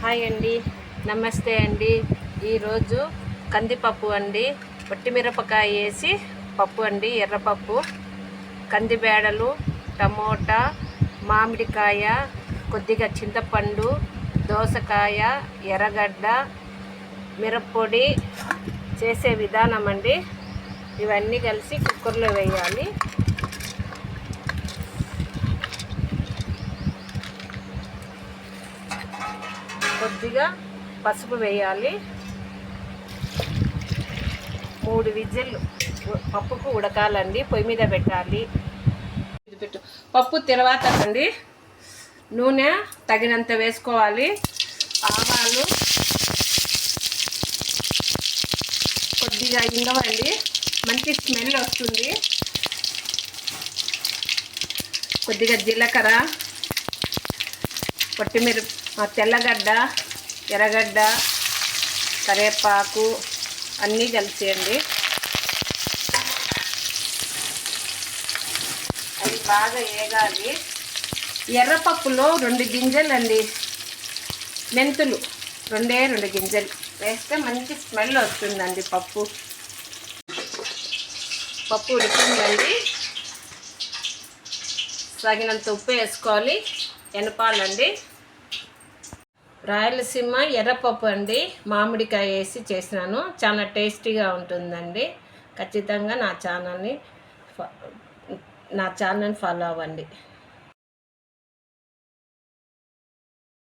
Hi అండి, నమస్తే అండి. ఈరోజు కందిపప్పు అండి, పొట్టిమిరపకాయ వేసి పప్పు అండి, ఎర్రపప్పు, కందిబేడలు, టమోటా, మామిడికాయ, కొద్దిగా చింతపండు, దోసకాయ, ఎర్రగడ్డ, మిరప్పొడి చేసే విధానం అండి. ఇవన్నీ కలిసి కుక్కర్లో వేయాలి. కొద్దిగా పసుపు వేయాలి. 3 విజిల్లు పప్పుకు ఉడకాలండి. పొయ్యి మీద పెట్టాలి. పప్పు తర్వాత అండి నూనె తగినంత వేసుకోవాలి. ఆవాలు, కొద్దిగా ఇంగువ అండి, మంచి స్మెల్ వస్తుంది. కొద్దిగా జీలకర్ర, తెల్లగడ్డ, ఎర్రగడ్డ, కరివేపాకు అన్నీ కలిసేయండి. అది బాగా వేగాలి. ఎర్రపప్పులో 2 గింజలు అండి, మెంతులు 2 గింజలు వేస్తే మంచి స్మెల్ వస్తుందండి. పప్పు ఉడికిందండి. తగినంత ఉప్పు వేసుకోవాలి. ఎనపాలండి. రాయలసీమ ఎర్రపప్పు అండి, మామిడికాయ వేసి చేసినాను. చాలా టేస్టీగా ఉంటుందండి. ఖచ్చితంగా నా ఛానల్ని ఫాలో అవ్వండి.